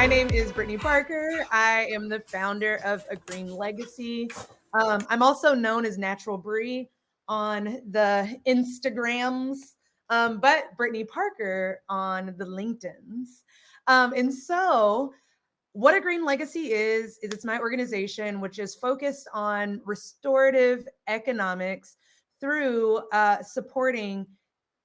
My name is Brittany Parker. I am the founder of A Green Legacy. I'm also known as Natural Bree on the Instagrams, but Brittany Parker on the LinkedIns. And so what A Green Legacy is it's my organization, which is focused on restorative economics through supporting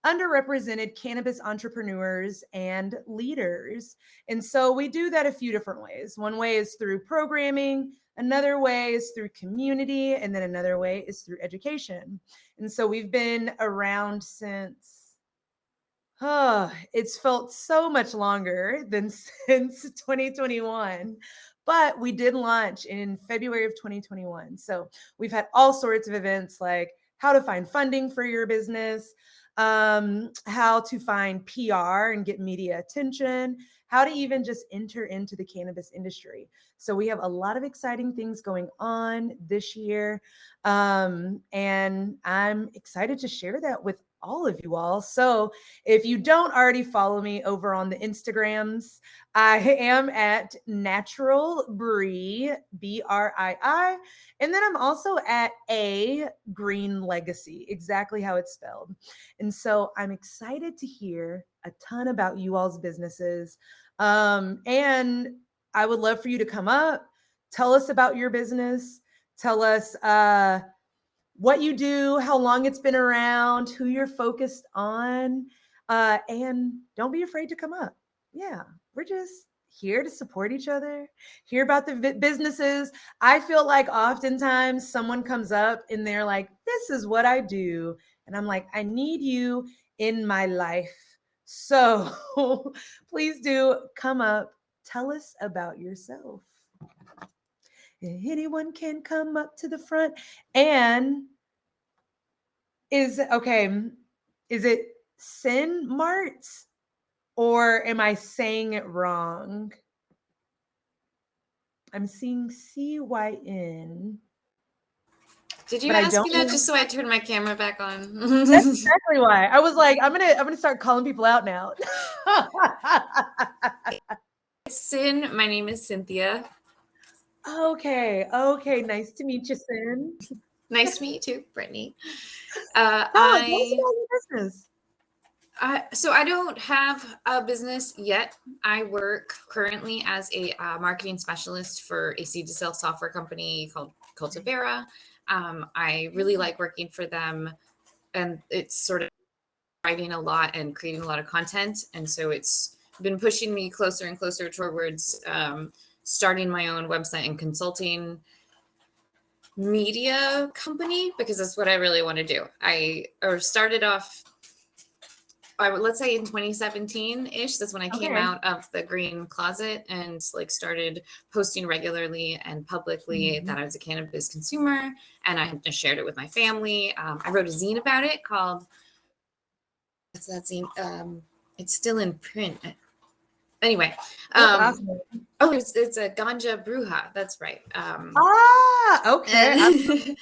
underrepresented cannabis entrepreneurs and leaders. And so we do that a few different ways. One way is through programming, another way is through community, and then another way is through education. And so we've been around since it's felt so much longer than since 2021, but we did launch in February of 2021. So we've had all sorts of events like how to find funding for your business, how to find PR and get media attention, how to even just enter into the cannabis industry. So we have a lot of exciting things going on this year. And I'm excited to share that with all of you all. So if you don't already follow me over on the Instagrams, I am at Natural Bree, Brii. And then I'm also at A Green Legacy, exactly how it's spelled. And so I'm excited to hear a ton about you all's businesses. And I would love for you to come up, tell us about your business, tell us what you do, how long it's been around, who you're focused on, and don't be afraid to come up. Yeah, we're just here to support each other, hear about the businesses. I feel like oftentimes someone comes up and they're like, this is what I do. And I'm like, I need you in my life. So please do come up, tell us about yourself. Anyone can come up to the front. And is it Sin Marts or am I saying it wrong? I'm seeing CYN. Did you ask me that just so I turned my camera back on? That's exactly why. I was like, I'm gonna start calling people out now. Sin, my name is Cynthia. Okay. Nice to meet you, Sin. Nice to meet you too, Brittany. Tell us about your business. So I don't have a business yet. I work currently as a marketing specialist for a seed-to-sale software company called Cultivera. I really like working for them, and it's sort of writing a lot and creating a lot of content. And so it's been pushing me closer and closer towards starting my own website and consulting media company, because that's what I really want to do. I started off, let's say in 2017-ish. That's when I came out of the green closet and like started posting regularly and publicly that I was a cannabis consumer, and I shared it with my family. I wrote a zine about it called, what's that zine? It's still in print. Anyway, awesome. It's a Ganja Bruja. That's right. Okay.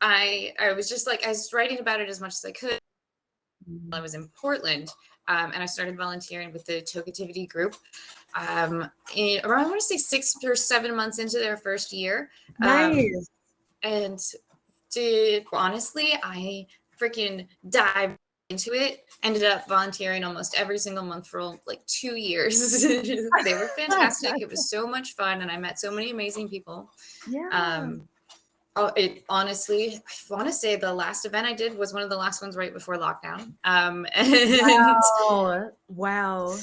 I was just like, I was writing about it as much as I could. I was in Portland, and I started volunteering with the Tokeativity group around, I want to say 6 or 7 months into their first year. Nice. And honestly, I freaking dived into it. Ended up volunteering almost every single month for like 2 years. They were fantastic. It was so much fun, and I met so many amazing people. Yeah. It honestly, I want to say the last event I did was one of the last ones right before lockdown. Wow.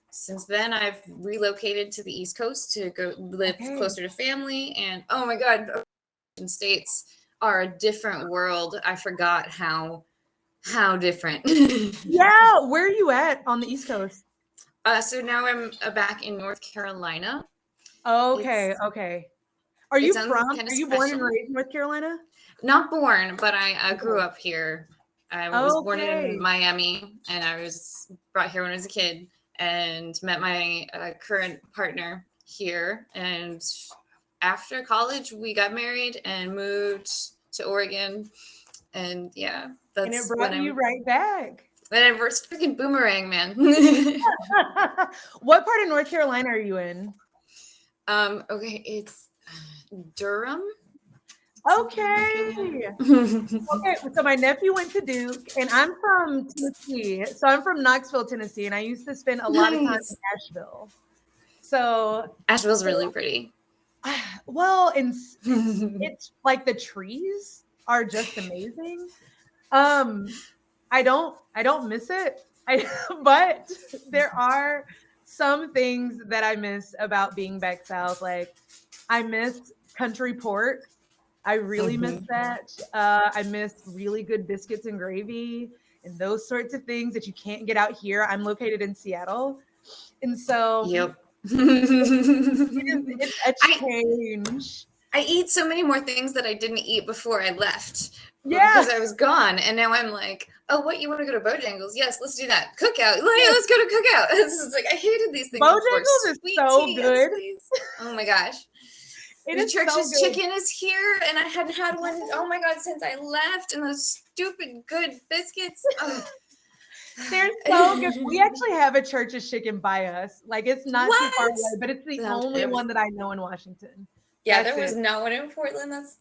Since then, I've relocated to the East Coast to go live closer to family. And oh my God, states are a different world. I forgot how different. Yeah. Where are you at on the East Coast? So now I'm back in North Carolina. Okay. Are you born and raised in North Carolina? Not born, but I grew up here. I was born in Miami, and I was brought here when I was a kid and met my current partner here. And after college, we got married and moved to Oregon. And yeah, and it brought you right back. That reverse freaking boomerang, man. What part of North Carolina are you in? Okay, it's Durham. Okay. Okay, so my nephew went to Duke, and I'm from Tennessee. So I'm from Knoxville, Tennessee, and I used to spend a lot of time in Nice. Asheville. So, Asheville's so really pretty. well, and it's like the trees are just amazing. Um, I don't miss it. But there are some things that I miss about being back south. Like I miss country pork. I really miss that. I miss really good biscuits and gravy and those sorts of things that you can't get out here. I'm located in Seattle, and so Yep. it's a I change. I eat so many more things that I didn't eat before I left Yeah, because I was gone, and now I'm like, oh, what, you want to go to Bojangles? Yes, let's do that. Cookout, let's go to Cookout. It's like I hated these things before. Bojangles is Sweet so tea, yes, good. please. Oh my gosh. It The is so church's good. chicken is here, and I hadn't had one. Oh my god, since I left, and those stupid good biscuits. Oh. They're so good. We actually have a Church's chicken by us. Like it's not too far What? away, but it's the only one that I know in Washington. Yeah, That's there was it. no one in Portland. That's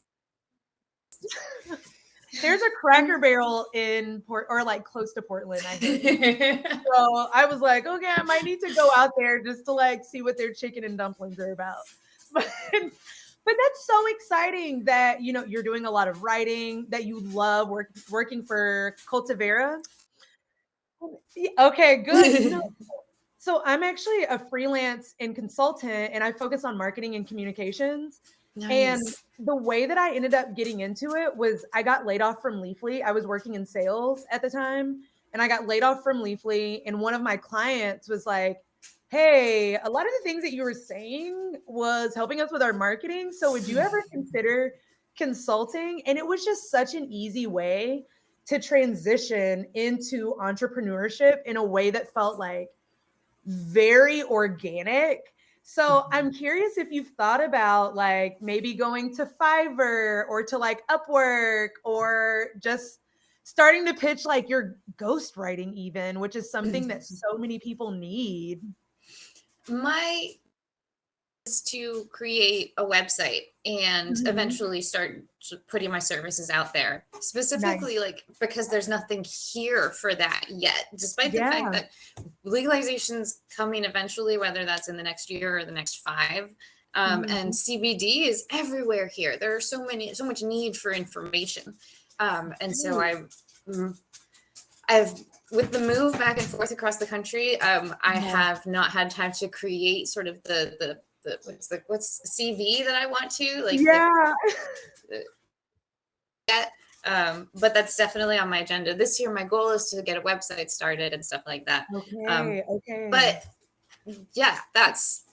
There's a Cracker Barrel in Port or like close to Portland, I heard. So I was like, okay, I might need to go out there just to like see what their chicken and dumplings are about. But that's so exciting that you're doing a lot of writing, that you love working for Cultivera. Okay, good. So I'm actually a freelance and consultant, and I focus on marketing and communications. And Nice. the way that I ended up getting into it was I got laid off from Leafly. I was working in sales at the time, and I got laid off from Leafly. And one of my clients was like, hey, a lot of the things that you were saying was helping us with our marketing. So would you ever consider consulting? And it was just such an easy way to transition into entrepreneurship in a way that felt like very organic. So I'm curious if you've thought about like maybe going to Fiverr or to like Upwork or just starting to pitch like your ghostwriting even, which is something that so many people need. My is to create a website and Mhm. eventually start putting my services out there, Nice. specifically like because there's nothing here for that yet, despite the fact Yeah. that legalization's coming eventually, whether that's in the next year or the next 5. And Mhm. CBD is everywhere here. There are so much need for information. And so I've with the move back and forth across the country, I have not had time to create sort of the what's CV that I want to like Yeah. get. But that's definitely on my agenda this year. My goal is to get a website started and stuff like that. Okay. Okay. But yeah, that's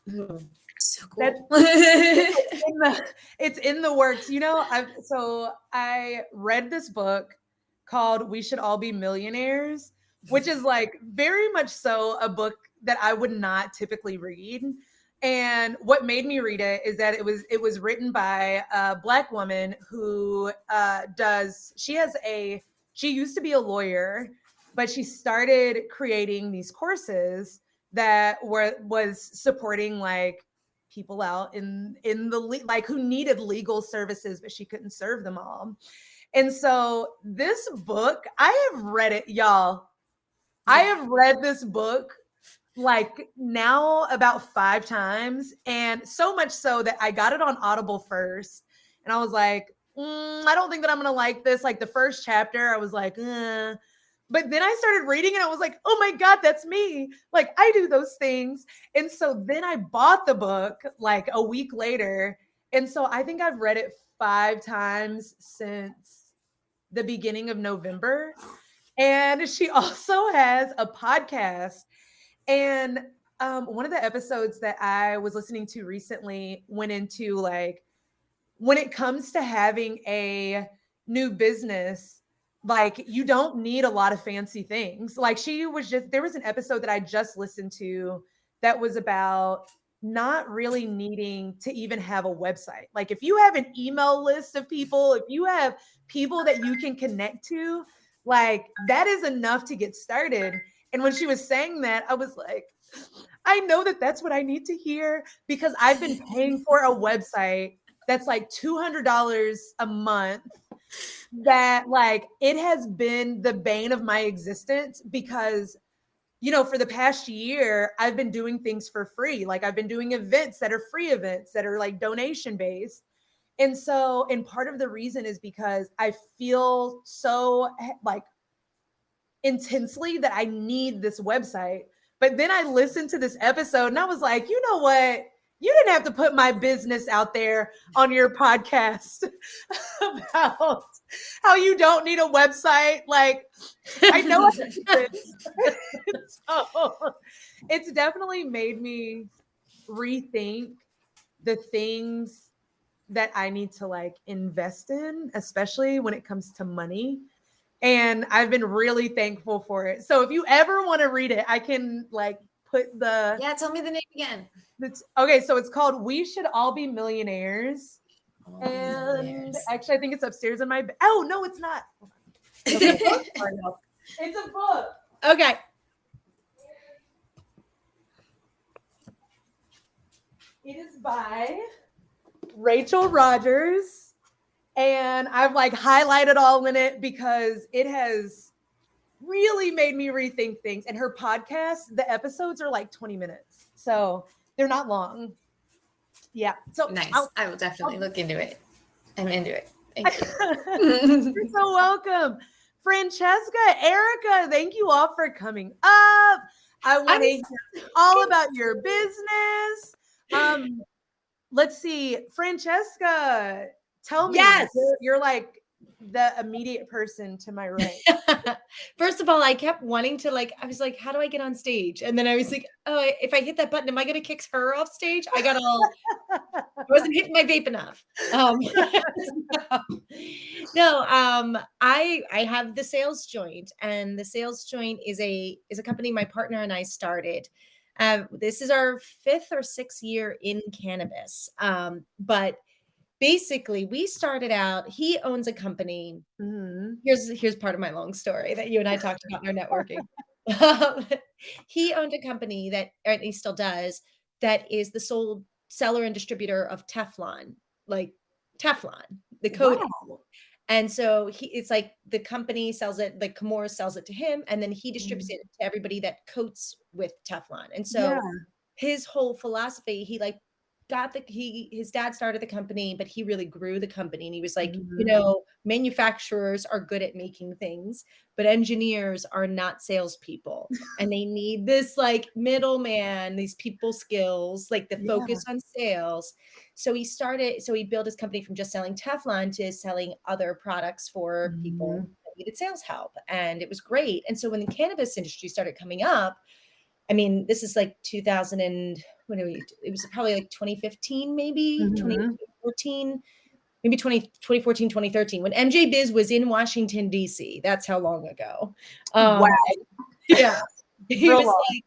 so That's cool. in the it's in the works. I read this book called We Should All Be Millionaires, which is like very much so a book that I would not typically read. And what made me read it is that it was written by a Black woman who she used to be a lawyer, but she started creating these courses that was supporting like people out in the like who needed legal services, but she couldn't serve them all. And so this book, I have read it, y'all. I have read this book like now about 5 times, and so much so that I got it on Audible first, and I was like, I don't think that I'm gonna like this. Like the first chapter, I was like, but then I started reading and I was like, oh my God, that's me. Like I do those things. And so then I bought the book like a week later. And so I think I've read it 5 times since the beginning of November. And she also has a podcast. And one of the episodes that I was listening to recently went into like when it comes to having a new business, like you don't need a lot of fancy things. Like there was an episode that I just listened to that was about not really needing to even have a website. Like if you have an email list of people, if you have people that you can connect to, Like, that is enough to get started. And when she was saying that, I was like, I know that that's what I need to hear, because I've been paying for a website that's like $200 a month, that like it has been the bane of my existence, because for the past year, I've been doing things for free. Like, I've been doing events that are free events that are like donation based. And part of the reason is because I feel so like intensely that I need this website. But then I listened to this episode and I was like, you know what? You didn't have to put my business out there on your podcast about how you don't need a website. Like, I know I need this. So it's definitely made me rethink the things that I need to like invest in, especially when it comes to money. And I've been really thankful for it. So if you ever want to read it, I can like put the tell me the name again. Okay, so it's called We Should All Be Millionaires. And actually, I think it's upstairs in my oh no, it's not. Is it a book? It's a book. Okay. It is by Rachel Rogers. And I've like highlighted all in it because it has really made me rethink things. And her podcast, the episodes are like 20 minutes. So they're not long. Yeah. So nice. I will definitely look into it. I'm into it. Thank you. You're so welcome. Francesca, Erica, thank you all for coming up. I want to hear all about your business. Let's see. Francesca, tell me. Yes. You're like the immediate person to my right. First of all, I kept wanting to I was like, how do I get on stage? And then I was like, oh, if I hit that button, am I going to kick her off stage? I wasn't hitting my vape enough. I have the Sales Joint, and the Sales Joint is a company my partner and I started. This is our 5th or 6th year in cannabis. But basically, we started out, he owns a company. Mm-hmm. Here's part of my long story that you and I talked about in our networking. He owned a company that, or he still does, that is the sole seller and distributor of Teflon, like Teflon, the coating. Wow. And so it's like the company sells it, like Chemours sells it to him, and then he distributes it to everybody that coats with Teflon. And so his whole philosophy, his dad started the company, but he really grew the company. And he was like, manufacturers are good at making things, but engineers are not salespeople. And they need this like middleman, these people skills, like the focus on sales. So he built his company from just selling Teflon to selling other products for people that needed sales help. And it was great. And so when the cannabis industry started coming up, I mean, this is like 2000 and it was probably like 2015, maybe 2014, maybe 2014, 2013, when MJ Biz was in Washington, DC. That's how long ago. Wow. Yeah. He was like,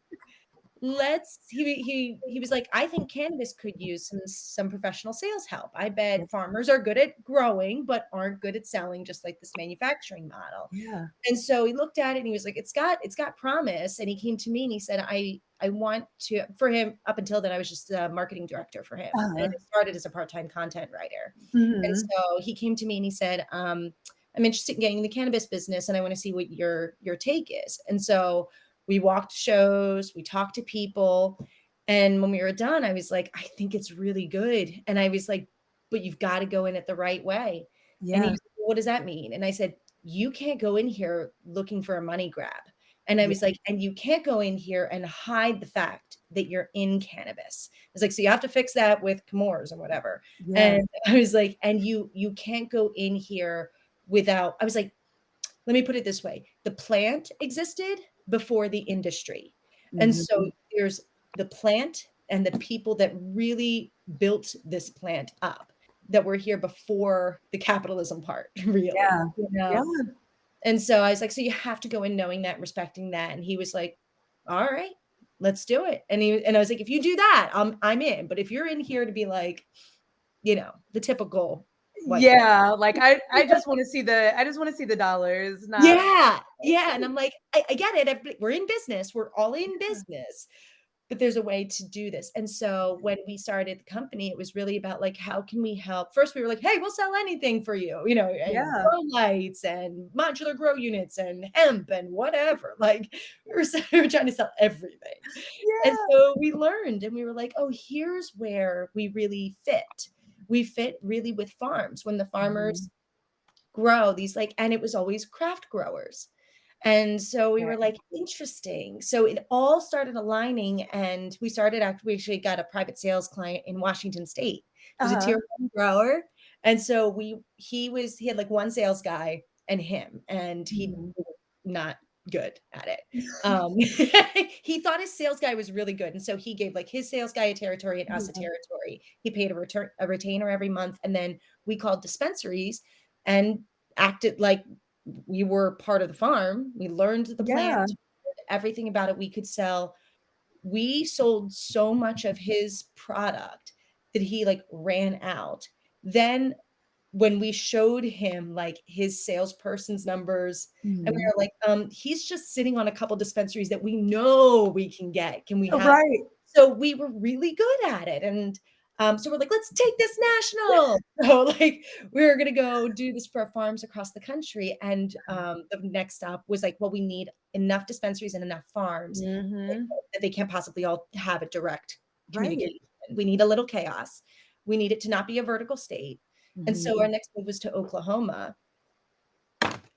he was like, I think cannabis could use some professional sales help. I bet farmers are good at growing, but aren't good at selling, just like this manufacturing model. Yeah. And so he looked at it and he was like, it's got promise. And he came to me and he said, I want to, for him, up until then, I was just a marketing director for him. And I started as a part-time content writer. And so he came to me and he said, I'm interested in getting in the cannabis business and I want to see what your take is. And so we walked shows, we talked to people. And when we were done, I was like, I think it's really good. And I was like, but you've got to go in it the right way. Yeah. And he was like, what does that mean? And I said, you can't go in here looking for a money grab. And I was like, and you can't go in here and hide the fact that you're in cannabis. I was like, so you have to fix that with Chemours or whatever. Yeah. And I was like, and you can't go in here without, I was like, let me put it this way. The plant existed before the industry. And so there's the plant and the people that really built this plant up that were here before the capitalism part, really. Yeah. Yeah. And so I was like, so you have to go in knowing that, respecting that. And he was like, all right, let's do it. And I was like, if you do that, I'm in. But if you're in here to be like, the typical what Yeah, like I just want to see the dollars, not yeah. And I'm like, I get it. We're in business. We're all in business. But there's a way to do this. And so when we started the company, it was really about like, how can we help? First, we were like, hey, we'll sell anything for you, and yeah. grow lights and modular grow units and hemp and whatever. Like we were trying to sell everything. And Yeah. so we learned and we were like, oh, here's where we really fit. We fit really with farms when the farmers Mhm. grow these and it was always craft growers. And so we Right. were like, interesting. So it all started aligning and we actually got a private sales client in Washington State. He was a Uh-huh. tier one grower. And so he had like one sales guy and him, and he Mhm. was not good at it. He thought his sales guy was really good. And so he gave like his sales guy a territory and us a Yeah. territory. He paid a retainer every month. And then we called dispensaries and acted like we were part of the farm. We learned the Yeah. plants, everything about it we could sell. We sold so much of his product that he like ran out. Then when we showed him like his salesperson's numbers, and we Mhm. were like, he's just sitting on a couple dispensaries that we know we can get. Can we have? Right. So we were really good at it. And so we're like, let's take this national. So like we were gonna go do this for farms across the country. And the next stop was like, well, we need enough dispensaries and enough farms Mhm. that they can't possibly all have a direct Right. communication. We need a little chaos. We need it to not be a vertical state. And so Mhm. our next move was to Oklahoma.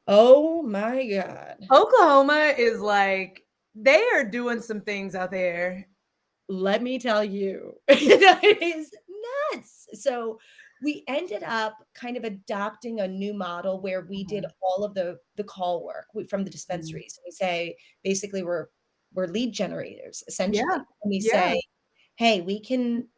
Oh my God. Oklahoma is like they are doing some things out there. Let me tell you, that is nuts. So we ended up kind of adopting a new model where we did Uh-huh. all of the call work from the Mhm. dispensaries. We say basically we're lead generators Yeah. essentially. And we Yeah. say, hey, we can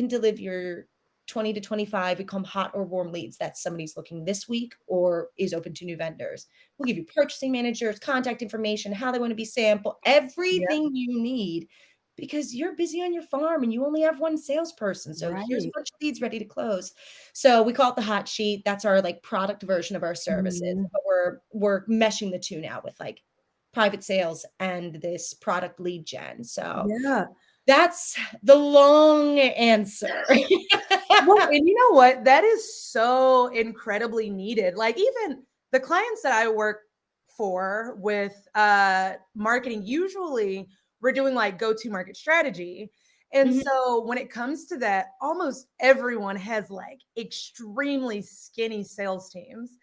deliver your 20 to 25, we call them hot or warm leads. That's somebody's looking this week or is open to new vendors. We'll give you purchasing managers, contact information, how they want to be sampled, Yeah. everything you need because you're busy on your farm and you only have one salesperson. So here's a Right. bunch of leads ready to close. So we call it the hot sheet. That's our like product version of our services. Mhm. But we're meshing the two now with like private sales and this product lead gen. So Yeah. that's the long answer. Well, and you know what? That is so incredibly needed. Like even the clients that I work for with marketing, usually we're doing like go-to market strategy. And Mhm. so when it comes to that, almost everyone has like extremely skinny sales teams.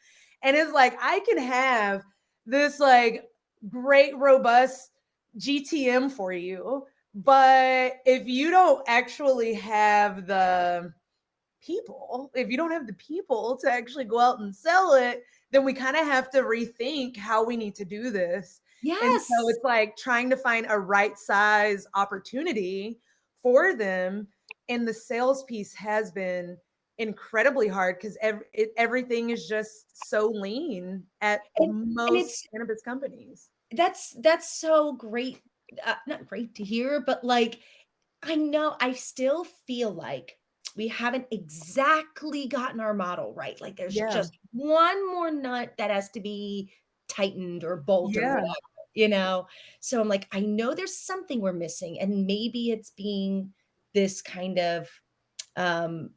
And it's like I can have this like great robust GTM for you, but if you don't actually have if you don't have the people to actually go out and sell it, then we kind of have to rethink how we need to do this. And so Yes. it's like trying to find a right size opportunity for them. And the sales piece has been incredibly hard because everything is just so lean at And most it's cannabis companies. that's so great. Not great to hear, but like I know I still feel like we haven't exactly gotten our model right. Like there's Yeah. just one more nut that has to be tightened or bolt or Yeah. whatever. So I'm like, I know there's something we're missing, and maybe it's being this kind of um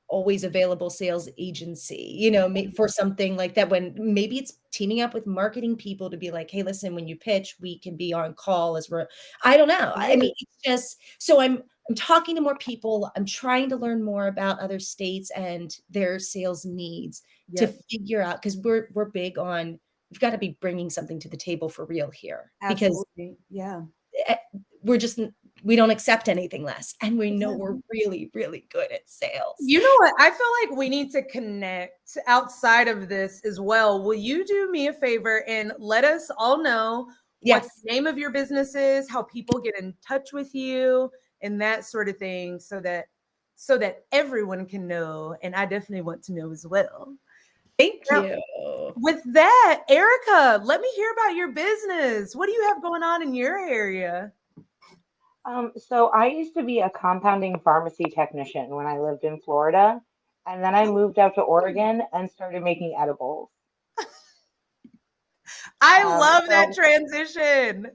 always available sales agency, for something like that, when maybe it's teaming up with marketing people to be like, hey, listen, when you pitch, we can be on call as we're I don't know. I Right. mean, it's just so I'm talking to more people. I'm trying to learn more about other states and their sales needs to Yep. figure out because we're big on we've got to be bringing something to the table for real here because Absolutely. Yeah. eh, we're just we don't accept anything less, and we know we're Yeah. really really good at sales. You know what? I feel like we need to connect outside of this as well. Will you do me a favor and let us all know what Yes. the name of your business is, how people get in touch with you, and that sort of thing, so that everyone can know. And I definitely want to know as well. Thank Now, you. with that, Erica, let me hear about your business. What do you have going on in your area? So I used to be a compounding pharmacy technician when I lived in Florida. And then I moved out to Oregon and started making edibles. I love that So transition.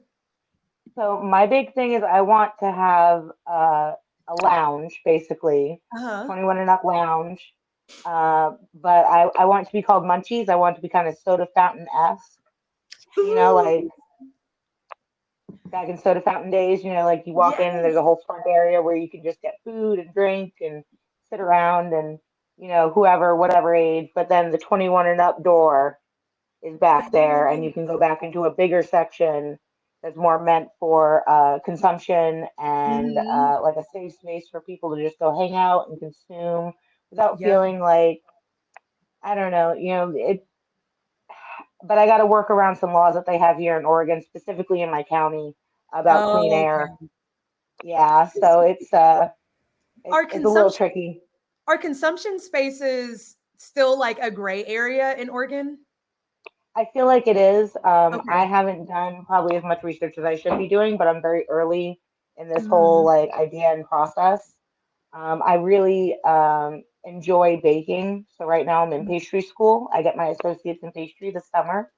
So my big thing is I want to have a lounge, basically, Uh-huh. 21 and up lounge. But I want it to be called Munchies. I want it to be kind of soda fountain-esque, like Ooh, back in soda fountain days, like you walk in and there's yes. a whole front area where you can just get food and drink and sit around and, whoever, whatever age. But then the 21 and up door is back there, and you can go back into a bigger section that's more meant for consumption and Mhm. like a safe space for people to just go hang out and consume without Yep. feeling like, I don't know, it. But I got to work around some laws that they have here in Oregon, specifically in my county, about clean Oh, air. okay. Yeah, so Are it's a little consumption tricky. are consumption spaces still like a gray area in Oregon? I feel like it is. I Okay. haven't done probably as much research as I should be doing, but I'm very early in this whole Mhm. like idea and process. I really enjoy baking. So right now I'm in pastry school. I get my associates in pastry this summer.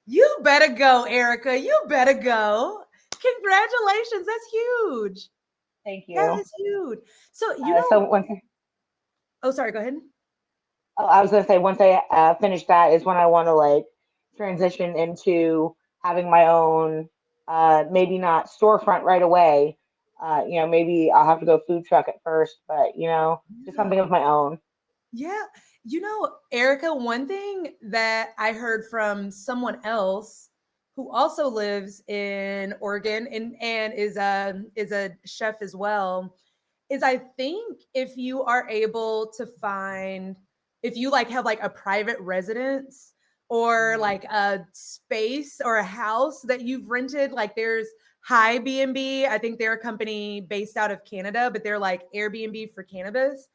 You better go, Erica. You better go. Congratulations. That's huge. Thank That you. is huge. So, So once oh, sorry, go ahead. Oh, I was gonna say once I finish that is when I want to like transition into having my own, maybe not storefront right away. Maybe I'll have to go food truck at first, but just Yeah. something of my own. Yeah. Erica, one thing that I heard from someone else who also lives in Oregon and is a chef as well is I think if you are able to find if you like have like a private residence or Mhm. like a space or a house that you've rented, like there's Hi B&B, I think they're a company based out of Canada, but they're like Airbnb for cannabis.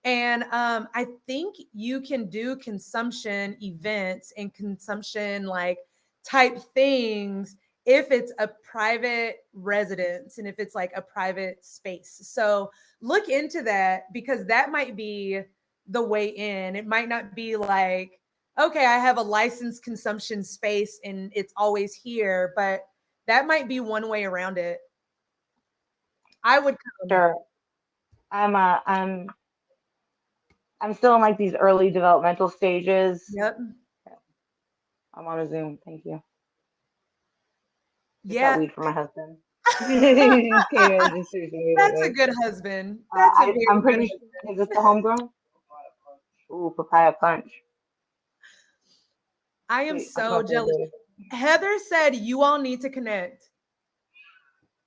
And I think you can do consumption events and consumption like type things if it's a private residence and if it's like a private space. So look into that because that might be the way in. It might not be like, okay, I have a licensed consumption space and it's always here, but that might be one way around it. I would come. Sure. I'm uh, I'm I'm still in like these early developmental stages. Yep. I'm on a Zoom. Thank you. Just got Yeah. weed from my husband. He just came in and just threw some weed at That's a me. good husband. That's a I'm very good pretty. husband. Is this the homegrown? Ooh, papaya punch. I am Sweet. I'll so talk to you jealous. later. Heather said you all need to connect.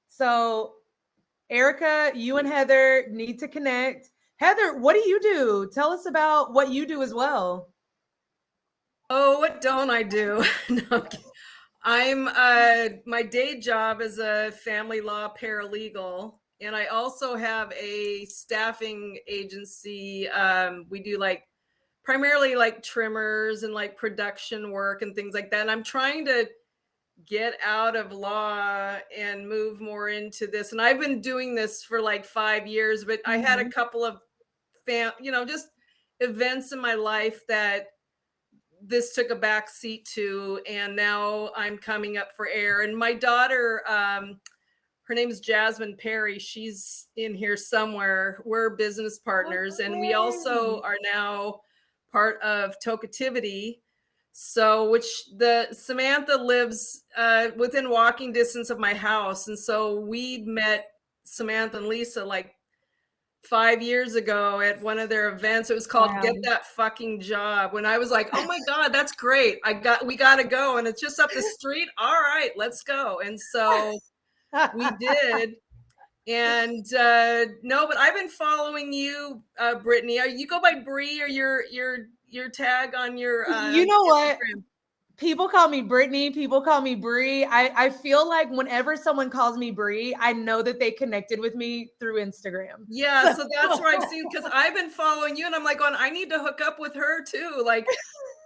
So, Erica, you and Heather need to connect. Heather, what do you do? Tell us about what you do as well. Oh, what don't I do? No, I'm kidding. I'm my day job is a family law paralegal, and I also have a staffing agency. We do like primarily like trimmers and like production work and things like that. And I'm trying to get out of law and move more into this. And I've been doing this for like 5 years, but I had a Mhm. couple of just events in my life that this took a back seat to, and now I'm coming up for air. And my daughter, her name is Jasmine Perry, she's in here somewhere. We're business partners, and we also Okay. are now part of Tokeativity. So which the Samantha lives within walking distance of my house, and so we met Samantha and Lisa like 5 years ago at one of their events. It was called Wow. Get That Fucking Job. When I was like, oh my God, that's great. We gotta go. And it's just up the street. All right, let's go. And so we did. And no, but I've been following you, Brittany. You go by Bree or your tag on your You know what? Instagram? People call me Brittany. People call me Bree. I feel like whenever someone calls me Bree, I know that they connected with me through Instagram. Yeah, So so that's where I've seen, because I've been following you and I'm like, going, I need to hook up with her too. Like,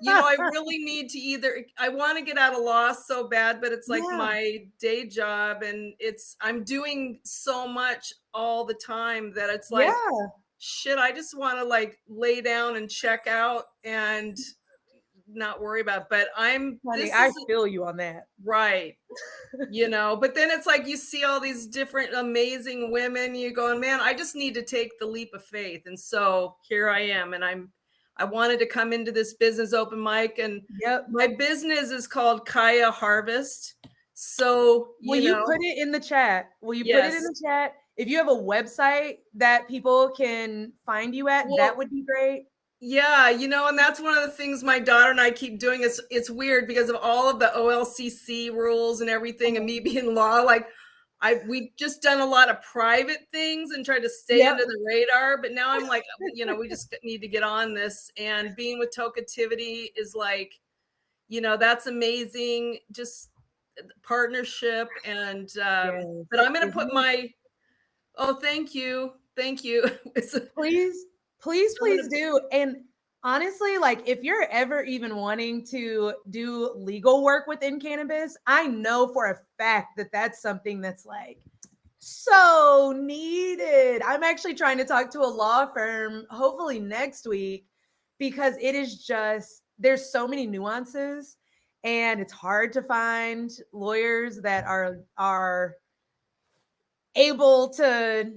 I really need to I want to get out of law so bad, but it's like yeah. my day job and I'm doing so much all the time that it's like Yeah. shit, I just want to like lay down and check out and not worry about it. But Honey, I feel you on that. Right. You know, but then it's like you see all these different amazing women, you going, man, I just need to take the leap of faith. And so here I am. And I wanted to come into this business open mic, and my business is called Kaya Harvest. So will you put it in the chat? Will you put it in the chat? If you have a website that people can find you at, that would be great. Yeah, you know, and that's one of the things my daughter and I keep doing. It's weird because of all of the OLCC rules and everything, and me being law. Like, we've just done a lot of private things and tried to stay under the radar. But now I'm like, you know, we just need to get on this. And being with Tokeativity is like, you know, that's amazing. Just partnership. And but I'm gonna put my thank you. Please do. And honestly, like if you're ever even wanting to do legal work within cannabis, I know for a fact that that's something that's like so needed. I'm actually trying to talk to a law firm hopefully next week, because it is just, there's so many nuances, and it's hard to find lawyers that are able to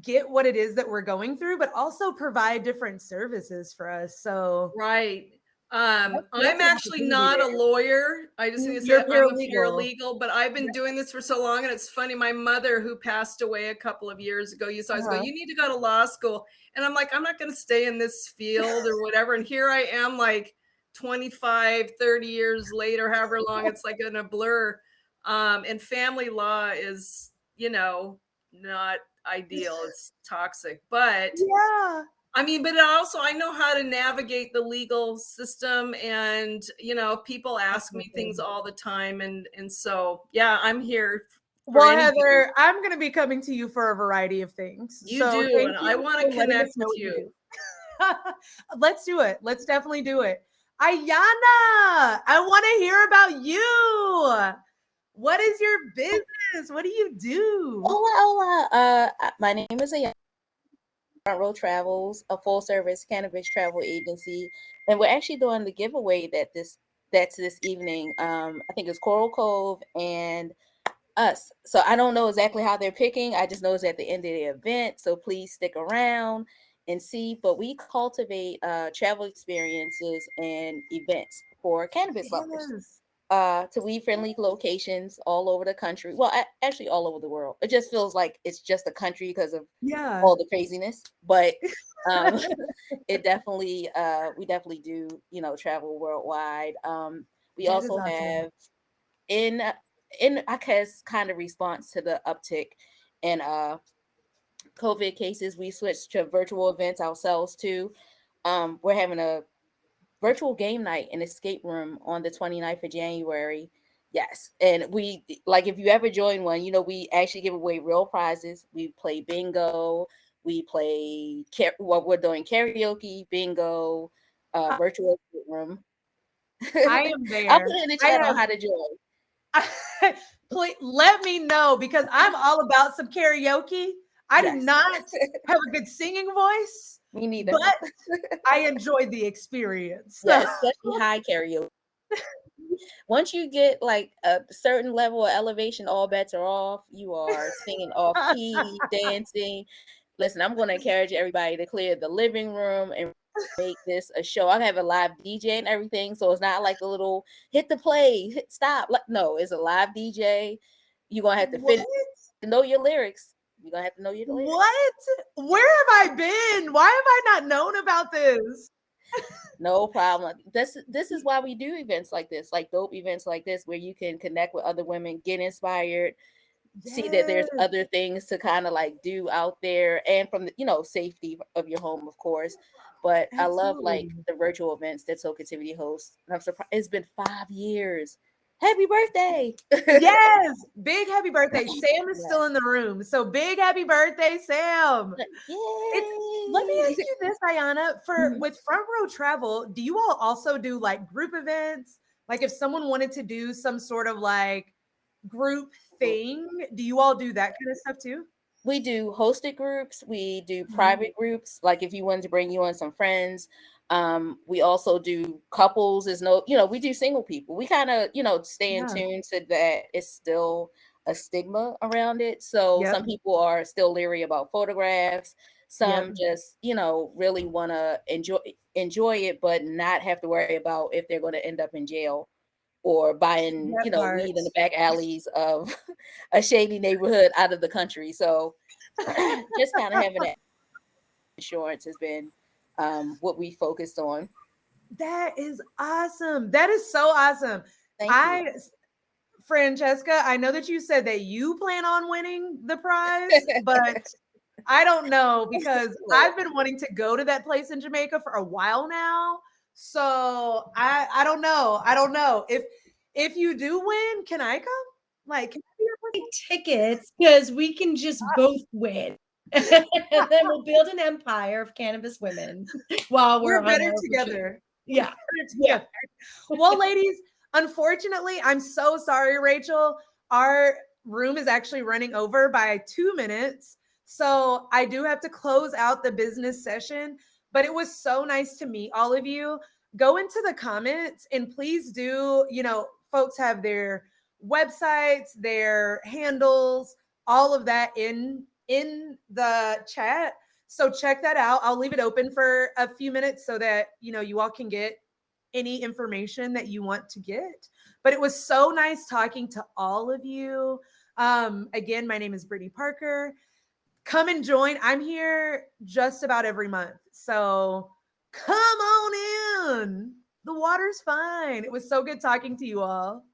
get what it is that we're going through, but also provide different services for us. So right. I'm actually not a lawyer. I just need to say I'm a paralegal, but I've been doing this for so long. And it's funny, my mother, who passed away a couple of years ago, used to always go, you need to go to law school. And I'm like, I'm not going to stay in this field or whatever. And here I am, like 25, 30 years later, however long it's like in a blur. And family law is, you know, not ideal. It's toxic, but I mean, but also I know how to navigate the legal system, and you know, people ask me things all the time, and so yeah, I'm here. Well, Heather, I'm going to be coming to you for a variety of things. You do, and I want to connect with you. Let's do it. Let's definitely do it. Ayana, I want to hear about you. What is your business? What do you do? Hola. My name is Ayana. Front Row Travels, a full service cannabis travel agency, and we're actually doing the giveaway that's this evening. I think it's Coral Cove and us. So I don't know exactly how they're picking. I just know it's at the end of the event. So please stick around and see. But we cultivate travel experiences and events for cannabis lovers. To weed-friendly locations all over the country. Well, actually all over the world. It just feels like it's just a country because of all the craziness. But it definitely, we definitely do, you know, travel worldwide. We that also have in I guess kind of response to the uptick in COVID cases, we switched to virtual events ourselves too. We're having a virtual game night and escape room on the 29th of January. Yes. And we, like, if you ever join one, you know, we actually give away real prizes. We play bingo. We play, we're doing karaoke, bingo, virtual escape room. I am there. I'll put it in the chat on how to join. Please let me know, because I'm all about some karaoke. I do not have a good singing voice. Me neither. But I enjoyed the experience. Yeah, especially high karaoke. Once you get like a certain level of elevation, all bets are off. You are singing off key, dancing. Listen, I'm going to encourage everybody to clear the living room and make this a show. I have a live DJ and everything, so it's not like a little hit the play, hit stop. No, it's a live DJ. You're going to have to know your lyrics. You're going to have to know your lyrics. What? Where have I been? Why have I not known about this? No problem. This is why we do events like this, like dope events like this, where you can connect with other women, get inspired, see that there's other things to kind of like do out there, and from the, you know, safety of your home, of course. But I love like the virtual events that Tokeativity hosts. And I'm surprised it's been 5 years. Happy birthday. Yes, big happy birthday. Sam is still in the room, so big happy birthday, Sam. Let me ask you this, Ayana, with Front Row Travel, do you all also do like group events? Like if someone wanted to do some sort of like group thing, do you all do that kind of stuff too? We do hosted groups. We do private groups. Like if you wanted to bring you on some friends. We also do couples. There's no, we do single people. We kind of, stay in tune to that. It's still a stigma around it. So some people are still leery about photographs. Some just, really want to enjoy it, but not have to worry about if they're going to end up in jail or buying, weed in the back alleys of a shady neighborhood out of the country. So just kind of having that insurance has been what we focused on. That is awesome. That is so awesome. Thank you. Francesca, I know that you said that you plan on winning the prize, but I don't know, because I've been wanting to go to that place in Jamaica for a while now. So I don't know. I don't know. If you do win, can I come? Like, can I be your tickets, because we can just both win. And then we'll build an empire of cannabis women while we're better together. Yeah. Yeah. Well, ladies, unfortunately, I'm so sorry, Rachel. Our room is actually running over by 2 minutes. So I do have to close out the business session, but it was so nice to meet all of you. Go into the comments and please do, folks have their websites, their handles, all of that in the chat. So check that out. I'll leave it open for a few minutes so that, you all can get any information that you want to get. But it was so nice talking to all of you. Again, my name is Brittany Parker. Come and join. I'm here just about every month. So come on in. The water's fine. It was so good talking to you all.